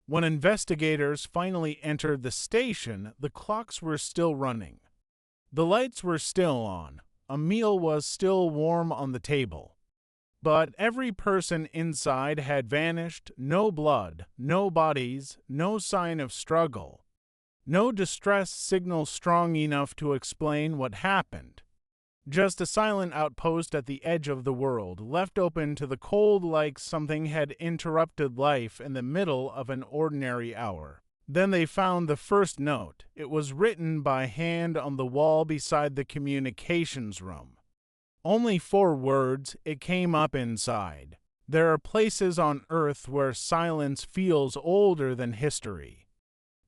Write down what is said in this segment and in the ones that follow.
When investigators finally entered the station, the clocks were still running. The lights were still on. A meal was still warm on the table. But every person inside had vanished. No blood, no bodies, no sign of struggle. No distress signal strong enough to explain what happened. Just a silent outpost at the edge of the world, left open to the cold like something had interrupted life in the middle of an ordinary hour. Then they found the first note. It was written by hand on the wall beside the communications room. Only 4 words. It came up inside. There are places on Earth where silence feels older than history.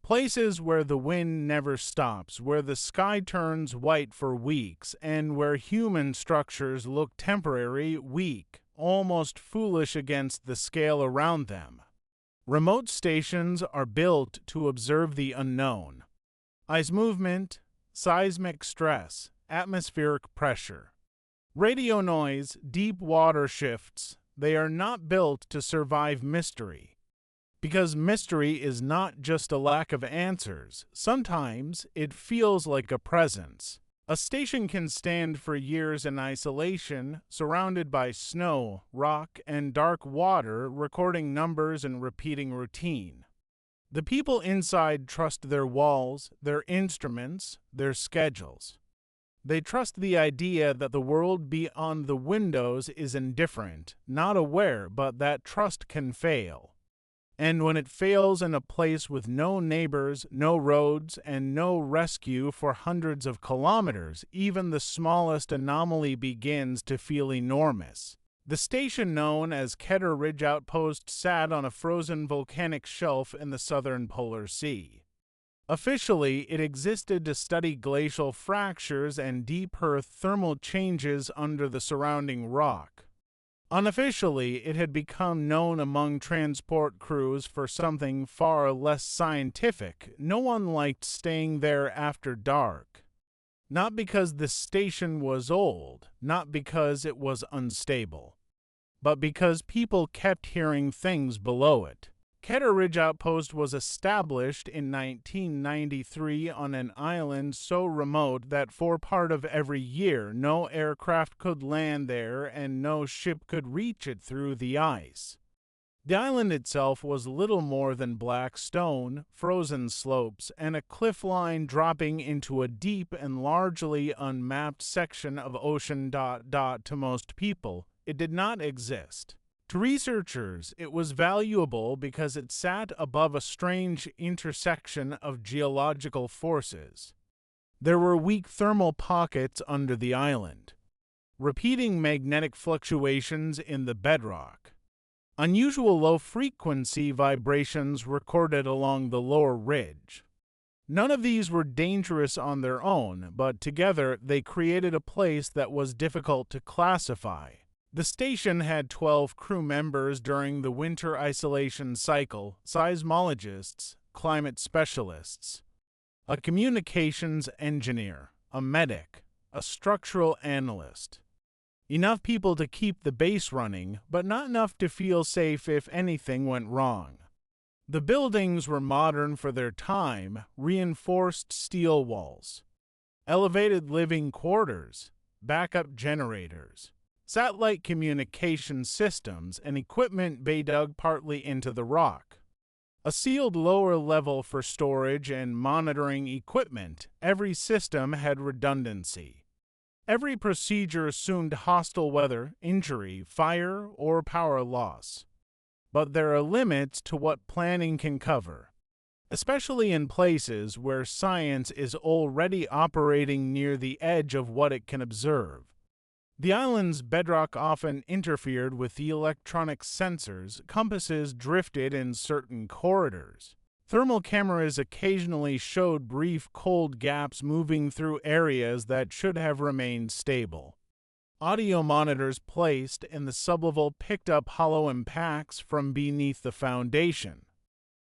Places where the wind never stops, where the sky turns white for weeks, and where human structures look temporary, weak, almost foolish against the scale around them. Remote stations are built to observe the unknown. Ice movement, seismic stress, atmospheric pressure. Radio noise, deep water shifts. They are not built to survive mystery. Because mystery is not just a lack of answers. Sometimes it feels like a presence. A station can stand for years in isolation, surrounded by snow, rock, and dark water, recording numbers and repeating routine. The people inside trust their walls, their instruments, their schedules. They trust the idea that the world beyond the windows is indifferent, not aware, but that trust can fail. And when it fails in a place with no neighbors, no roads, and no rescue for hundreds of kilometers, even the smallest anomaly begins to feel enormous. The station known as Keter Ridge Outpost sat on a frozen volcanic shelf in the southern polar sea. Officially, it existed to study glacial fractures and deep earth thermal changes under the surrounding rock. Unofficially, it had become known among transport crews for something far less scientific. No one liked staying there after dark. Not because the station was old, not because it was unstable, but because people kept hearing things below it. Keter Ridge Outpost was established in 1993 on an island so remote that for part of every year no aircraft could land there and no ship could reach it through the ice. The island itself was little more than black stone, frozen slopes, and a cliff line dropping into a deep and largely unmapped section of ocean. To most people, it did not exist. To researchers, it was valuable because it sat above a strange intersection of geological forces. There were weak thermal pockets under the island, repeating magnetic fluctuations in the bedrock, unusual low-frequency vibrations recorded along the lower ridge. None of these were dangerous on their own, but together they created a place that was difficult to classify. The station had 12 crew members during the winter isolation cycle: seismologists, climate specialists, a communications engineer, a medic, a structural analyst. Enough people to keep the base running, but not enough to feel safe if anything went wrong. The buildings were modern for their time: reinforced steel walls, elevated living quarters, backup generators, satellite communication systems, and equipment bay dug partly into the rock. A sealed lower level for storage and monitoring equipment. Every system had redundancy. Every procedure assumed hostile weather, injury, fire, or power loss. But there are limits to what planning can cover, especially in places where science is already operating near the edge of what it can observe. The island's bedrock often interfered with the electronic sensors. Compasses drifted in certain corridors. Thermal cameras occasionally showed brief cold gaps moving through areas that should have remained stable. Audio monitors placed in the sublevel picked up hollow impacts from beneath the foundation.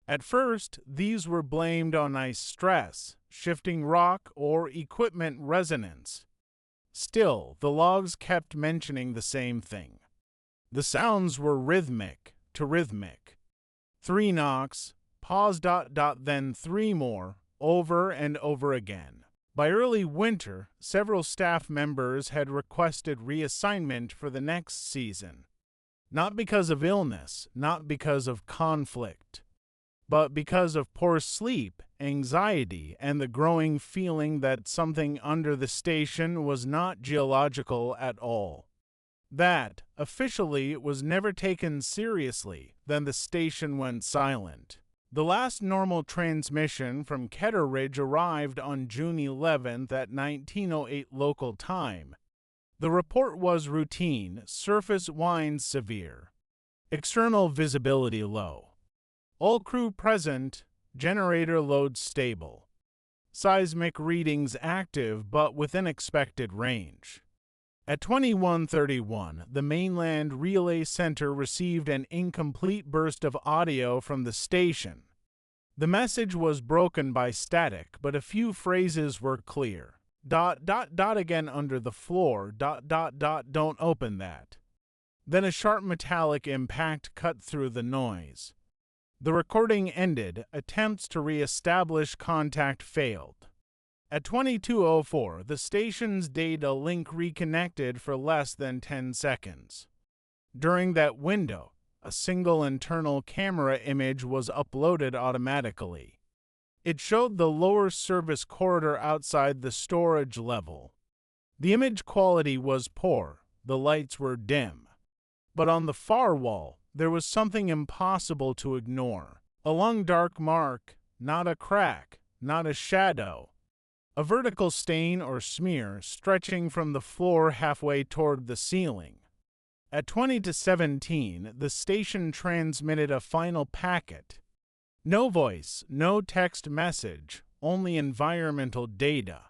At first, these were blamed on ice stress, shifting rock, or equipment resonance. Still, the logs kept mentioning the same thing. The sounds were rhythmic to rhythmic. 3 knocks, pause. Then 3 more, over and over again. By early winter, several staff members had requested reassignment for the next season. Not because of illness, not because of conflict, but because of poor sleep, anxiety, and the growing feeling that something under the station was not geological at all. That, officially, was never taken seriously. Then the station went silent. The last normal transmission from Ketteridge arrived on June 11th at 1908 local time. The report was routine, surface winds severe, external visibility low. All crew present, generator load stable. Seismic readings active but within expected range. At 21:31, the mainland relay center received an incomplete burst of audio from the station. The message was broken by static, but a few phrases were clear. Again under the floor. Don't open that. Then a sharp metallic impact cut through the noise. The recording ended. Attempts to re-establish contact failed. At 22:04, the station's data link reconnected for less than 10 seconds. During that window, a single internal camera image was uploaded automatically. It showed the lower service corridor outside the storage level. The image quality was poor, the lights were dim. But on the far wall, there was something impossible to ignore. A long dark mark, not a crack, not a shadow. A vertical stain or smear stretching from the floor halfway toward the ceiling. At 20:17, the station transmitted a final packet. No voice, no text message, only environmental data.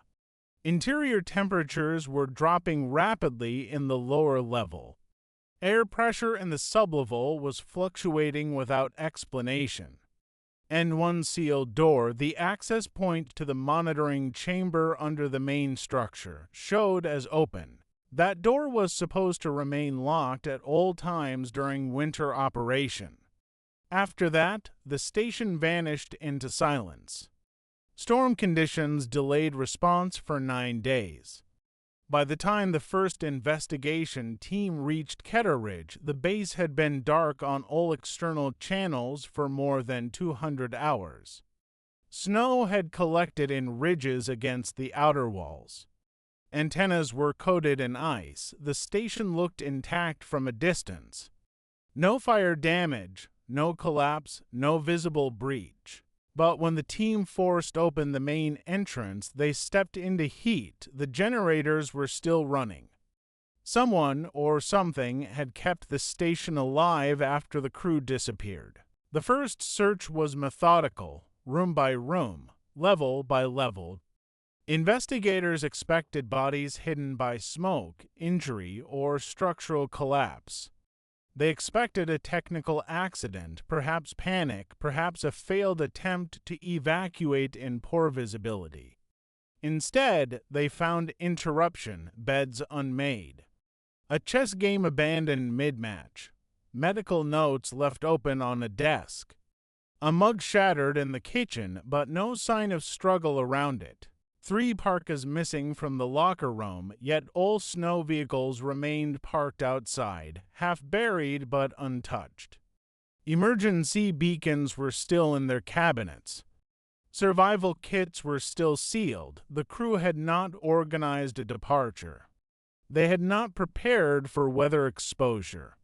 Interior temperatures were dropping rapidly in the lower level. Air pressure in the sublevel was fluctuating without explanation. N1 sealed door, the access point to the monitoring chamber under the main structure, showed as open. That door was supposed to remain locked at all times during winter operation. After that, the station vanished into silence. Storm conditions delayed response for 9 days. By the time the first investigation team reached Ketteridge, the base had been dark on all external channels for more than 200 hours. Snow had collected in ridges against the outer walls. Antennas were coated in ice. The station looked intact from a distance. No fire damage, no collapse, no visible breach. But when the team forced open the main entrance, they stepped into heat. The generators were still running. Someone or something had kept the station alive after the crew disappeared. The first search was methodical, room by room, level by level. Investigators expected bodies hidden by smoke, injury, or structural collapse. They expected a technical accident, perhaps panic, perhaps a failed attempt to evacuate in poor visibility. Instead, they found interruption, beds unmade. A chess game abandoned mid-match. Medical notes left open on a desk. A mug shattered in the kitchen, but no sign of struggle around it. 3 parkas missing from the locker room, yet all snow vehicles remained parked outside, half buried but untouched. Emergency beacons were still in their cabinets. Survival kits were still sealed. The crew had not organized a departure. They had not prepared for weather exposure.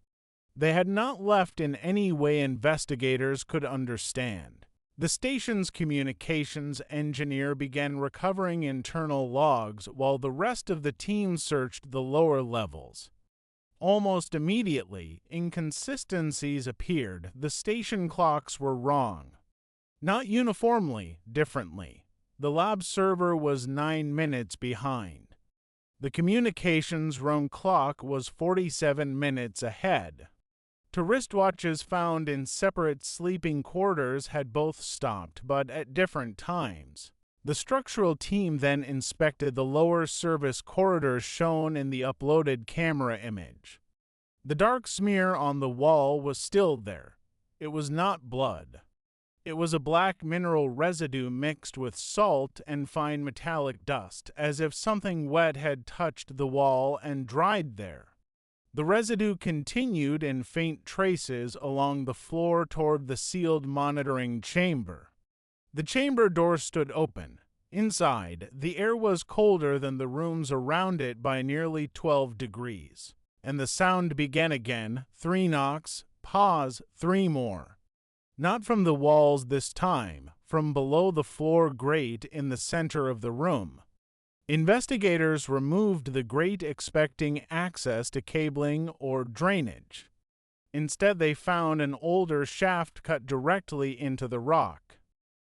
They had not left in any way investigators could understand. The station's communications engineer began recovering internal logs while the rest of the team searched the lower levels. Almost immediately, inconsistencies appeared. The station clocks were wrong. Not uniformly, differently. The lab server was 9 minutes behind. The communications room clock was 47 minutes ahead. Two wristwatches found in separate sleeping quarters had both stopped, but at different times. The structural team then inspected the lower service corridors shown in the uploaded camera image. The dark smear on the wall was still there. It was not blood. It was a black mineral residue mixed with salt and fine metallic dust, as if something wet had touched the wall and dried there. The residue continued in faint traces along the floor toward the sealed monitoring chamber. The chamber door stood open. Inside, the air was colder than the rooms around it by nearly 12 degrees. And the sound began again, 3 knocks, pause, 3 more. Not from the walls this time, from below the floor grate in the center of the room. Investigators removed the grate expecting access to cabling or drainage. Instead, they found an older shaft cut directly into the rock.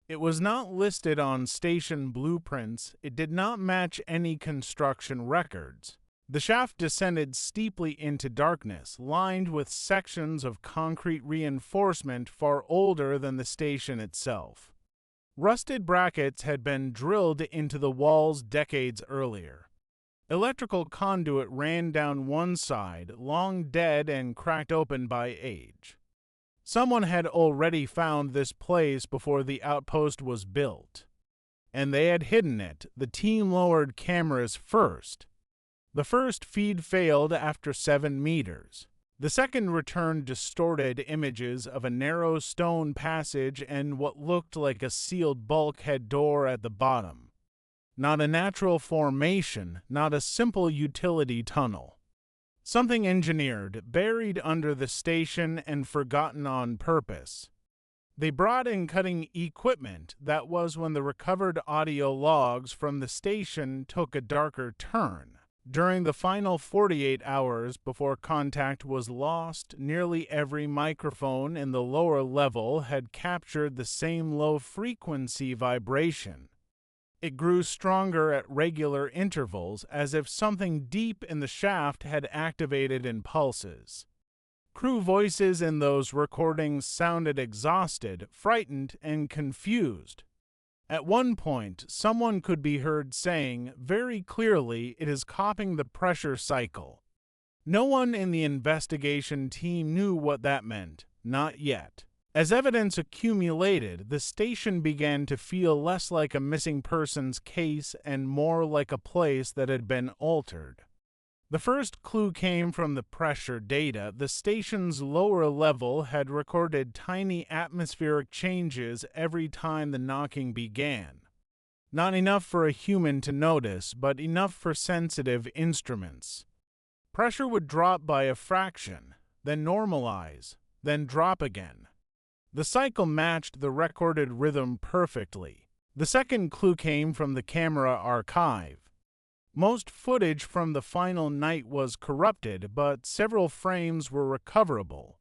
It was not listed on station blueprints. It did not match any construction records. The shaft descended steeply into darkness, lined with sections of concrete reinforcement far older than the station itself. Rusted brackets had been drilled into the walls decades earlier. Electrical conduit ran down one side, long dead and cracked open by age. Someone had already found this place before the outpost was built, and they had hidden it. The team lowered cameras first. The first feed failed after 7 meters. The second returned distorted images of a narrow stone passage and what looked like a sealed bulkhead door at the bottom. Not a natural formation, not a simple utility tunnel. Something engineered, buried under the station and forgotten on purpose. They brought in cutting equipment. That was when the recovered audio logs from the station took a darker turn. During the final 48 hours before contact was lost, nearly every microphone in the lower level had captured the same low-frequency vibration. It grew stronger at regular intervals, as if something deep in the shaft had activated in pulses. Crew voices in those recordings sounded exhausted, frightened, and confused. At one point, someone could be heard saying very clearly it is copying the pressure cycle. No one in the investigation team knew what that meant, not yet. As evidence accumulated, the station began to feel less like a missing persons case and more like a place that had been altered. The first clue came from the pressure data. The station's lower level had recorded tiny atmospheric changes every time the knocking began. Not enough for a human to notice, but enough for sensitive instruments. Pressure would drop by a fraction, then normalize, then drop again. The cycle matched the recorded rhythm perfectly. The second clue came from the camera archive. Most footage from the final night was corrupted, but several frames were recoverable.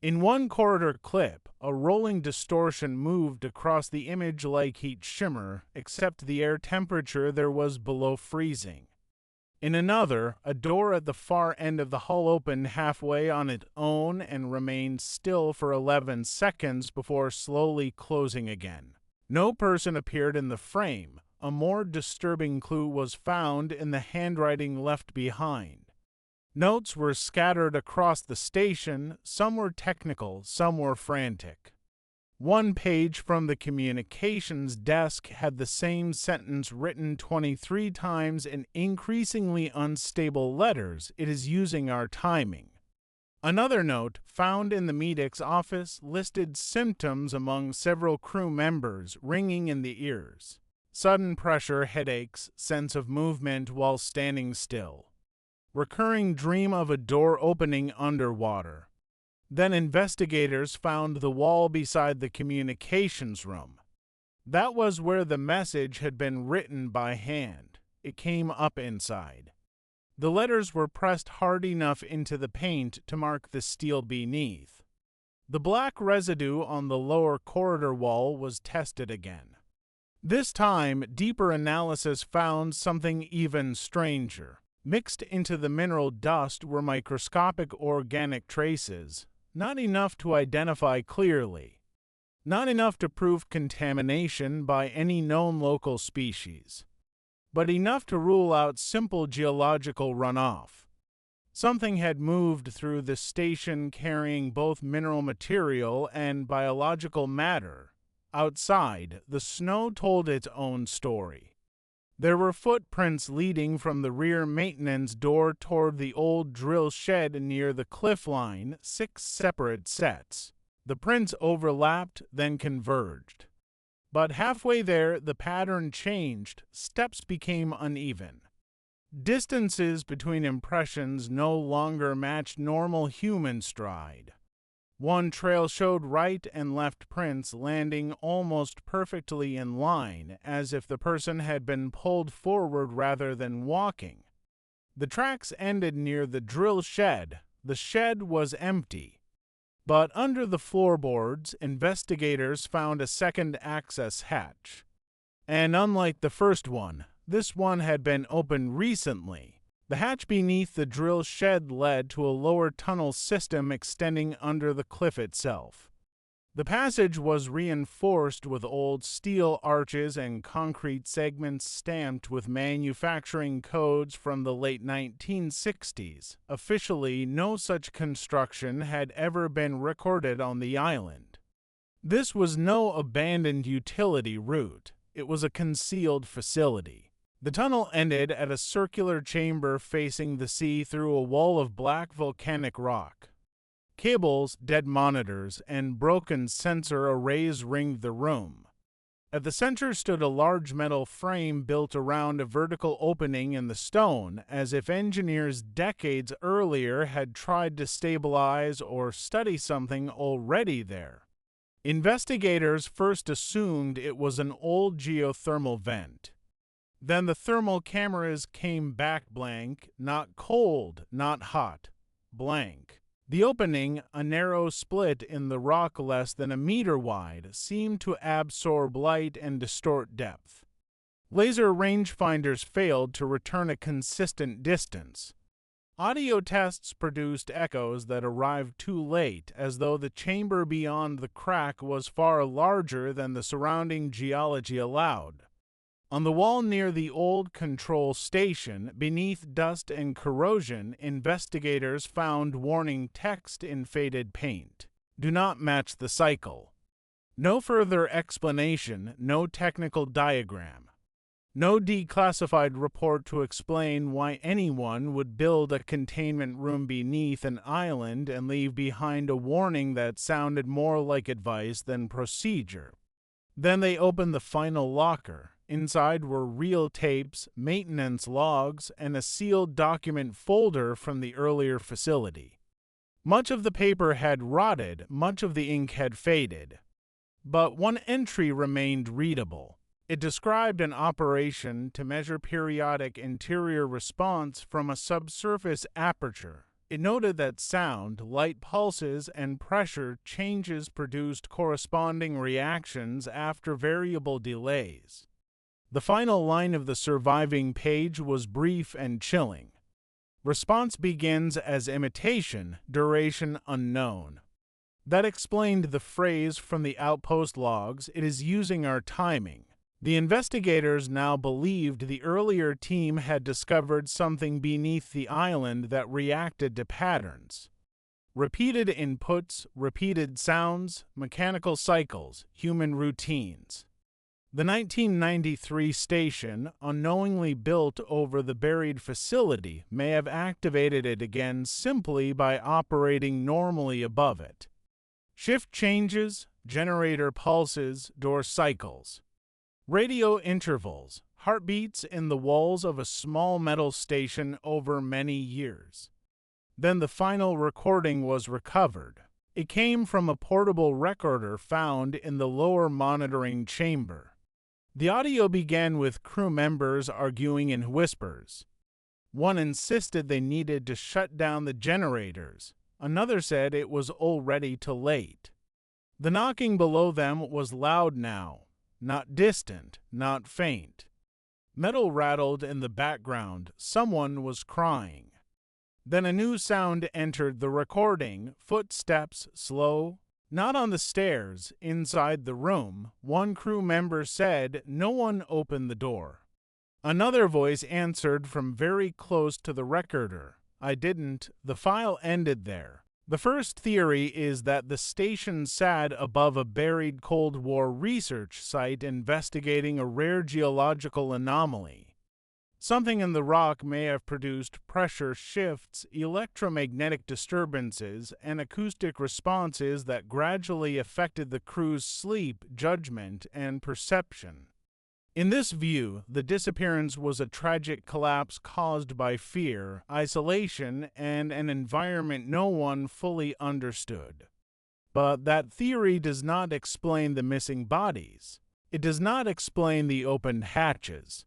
In one corridor clip, a rolling distortion moved across the image like heat shimmer, except the air temperature there was below freezing. In another, a door at the far end of the hull opened halfway on its own and remained still for 11 seconds before slowly closing again. No person appeared in the frame. A more disturbing clue was found in the handwriting left behind. Notes were scattered across the station. Some were technical, some were frantic. One page from the communications desk had the same sentence written 23 times in increasingly unstable letters. It is using our timing. Another note, found in the medic's office, listed symptoms among several crew members, ringing in the ears. Sudden pressure, headaches, sense of movement while standing still. Recurring dream of a door opening underwater. Then investigators found the wall beside the communications room. That was where the message had been written by hand. It came up inside. The letters were pressed hard enough into the paint to mark the steel beneath. The black residue on the lower corridor wall was tested again. This time, deeper analysis found something even stranger. Mixed into the mineral dust were microscopic organic traces. Not enough to identify clearly. Not enough to prove contamination by any known local species. But enough to rule out simple geological runoff. Something had moved through the station carrying both mineral material and biological matter. Outside, the snow told its own story. There were footprints leading from the rear maintenance door toward the old drill shed near the cliff line, 6 separate sets. The prints overlapped, then converged. But halfway there, the pattern changed, steps became uneven. Distances between impressions no longer matched normal human stride. One trail showed right and left prints landing almost perfectly in line, as if the person had been pulled forward rather than walking. The tracks ended near the drill shed. The shed was empty. But under the floorboards, investigators found a second access hatch. And unlike the first one, this one had been opened recently. The hatch beneath the drill shed led to a lower tunnel system extending under the cliff itself. The passage was reinforced with old steel arches and concrete segments stamped with manufacturing codes from the late 1960s. Officially, no such construction had ever been recorded on the island. This was no abandoned utility route. It was a concealed facility. The tunnel ended at a circular chamber facing the sea through a wall of black volcanic rock. Cables, dead monitors, and broken sensor arrays ringed the room. At the center stood a large metal frame built around a vertical opening in the stone, as if engineers decades earlier had tried to stabilize or study something already there. Investigators first assumed it was an old geothermal vent. Then the thermal cameras came back blank, not cold, not hot, blank. The opening, a narrow split in the rock less than a meter wide, seemed to absorb light and distort depth. Laser rangefinders failed to return a consistent distance. Audio tests produced echoes that arrived too late, as though the chamber beyond the crack was far larger than the surrounding geology allowed. On the wall near the old control station, beneath dust and corrosion, investigators found warning text in faded paint. Do not match the cycle. No further explanation, no technical diagram. No declassified report to explain why anyone would build a containment room beneath an island and leave behind a warning that sounded more like advice than procedure. Then they opened the final locker. Inside were reel tapes, maintenance logs, and a sealed document folder from the earlier facility. Much of the paper had rotted, much of the ink had faded. But one entry remained readable. It described an operation to measure periodic interior response from a subsurface aperture. It noted that sound, light pulses, and pressure changes produced corresponding reactions after variable delays. The final line of the surviving page was brief and chilling. Response begins as imitation, duration unknown. That explained the phrase from the outpost logs, "It is using our timing." The investigators now believed the earlier team had discovered something beneath the island that reacted to patterns. Repeated inputs, repeated sounds, mechanical cycles, human routines. The 1993 station, unknowingly built over the buried facility, may have activated it again simply by operating normally above it. Shift changes, generator pulses, door cycles. Radio intervals, heartbeats in the walls of a small metal station over many years. Then the final recording was recovered. It came from a portable recorder found in the lower monitoring chamber. The audio began with crew members arguing in whispers. One insisted they needed to shut down the generators. Another said it was already too late. The knocking below them was loud now, not distant, not faint. Metal rattled in the background. Someone was crying. Then a new sound entered the recording, footsteps, slow. Not on the stairs, inside the room. One crew member said, "No one opened the door." Another voice answered from very close to the recorder, "I didn't." The file ended there. The first theory is that the station sat above a buried Cold War research site investigating a rare geological anomaly. Something in the rock may have produced pressure shifts, electromagnetic disturbances, and acoustic responses that gradually affected the crew's sleep, judgment, and perception. In this view, the disappearance was a tragic collapse caused by fear, isolation, and an environment no one fully understood. But that theory does not explain the missing bodies. It does not explain the opened hatches.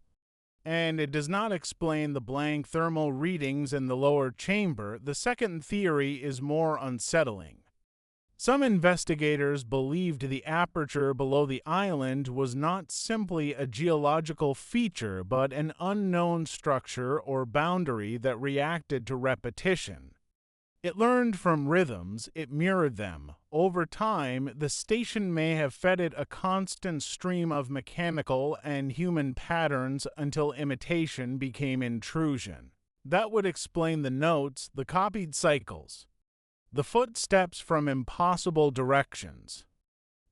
And it does not explain the blank thermal readings in the lower chamber. The second theory is more unsettling. Some investigators believed the aperture below the island was not simply a geological feature, but an unknown structure or boundary that reacted to repetition. It learned from rhythms, it mirrored them. Over time, the station may have fed it a constant stream of mechanical and human patterns until imitation became intrusion. That would explain the notes, the copied cycles, the footsteps from impossible directions,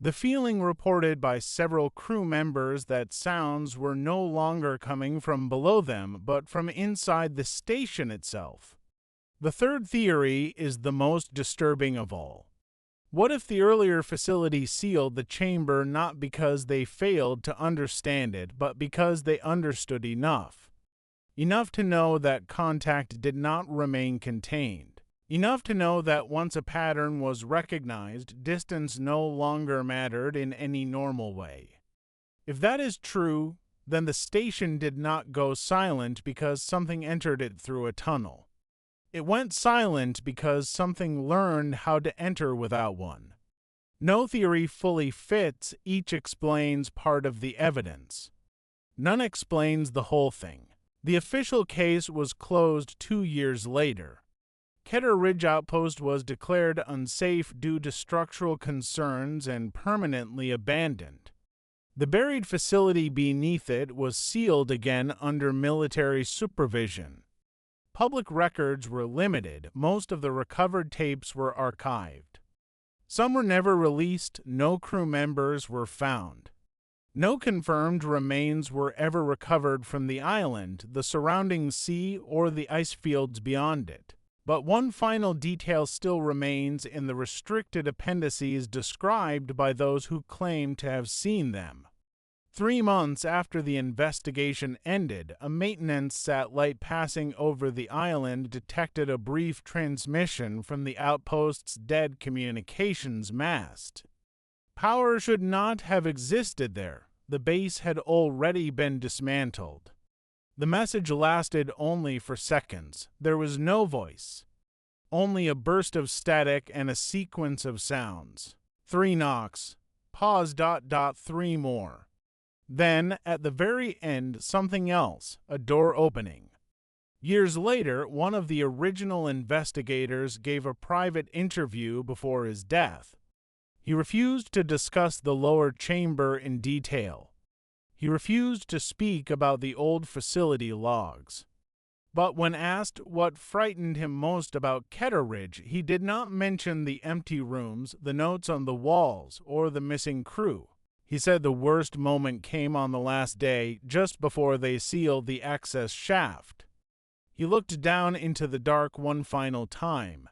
the feeling reported by several crew members that sounds were no longer coming from below them, but from inside the station itself. The third theory is the most disturbing of all. What if the earlier facility sealed the chamber not because they failed to understand it, but because they understood enough? Enough to know that contact did not remain contained. Enough to know that once a pattern was recognized, distance no longer mattered in any normal way. If that is true, then the station did not go silent because something entered it through a tunnel. It went silent because something learned how to enter without one. No theory fully fits, each explains part of the evidence. None explains the whole thing. The official case was closed 2 years later. Keter Ridge Outpost was declared unsafe due to structural concerns and permanently abandoned. The buried facility beneath it was sealed again under military supervision. Public records were limited. Most of the recovered tapes were archived. Some were never released. No crew members were found. No confirmed remains were ever recovered from the island, the surrounding sea, or the ice fields beyond it. But one final detail still remains in the restricted appendices described by those who claim to have seen them. 3 months after the investigation ended, a maintenance satellite passing over the island detected a brief transmission from the outpost's dead communications mast. Power should not have existed there. The base had already been dismantled. The message lasted only for seconds. There was no voice, only a burst of static and a sequence of sounds. 3 knocks. Pause. 3 more. Then, at the very end, something else, a door opening. Years later, one of the original investigators gave a private interview before his death. He refused to discuss the lower chamber in detail. He refused to speak about the old facility logs. But when asked what frightened him most about Keter Ridge, he did not mention the empty rooms, the notes on the walls, or the missing crew. He said the worst moment came on the last day, just before they sealed the access shaft. He looked down into the dark one final time,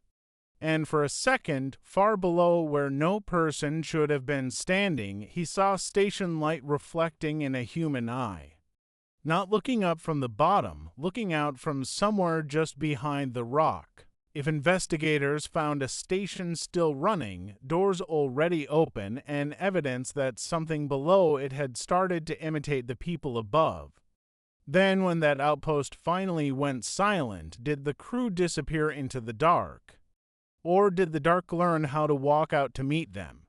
and for a second, far below where no person should have been standing, he saw station light reflecting in a human eye. Not looking up from the bottom, looking out from somewhere just behind the rock. If investigators found a station still running, doors already open, and evidence that something below it had started to imitate the people above, then when that outpost finally went silent, did the crew disappear into the dark? Or did the dark learn how to walk out to meet them?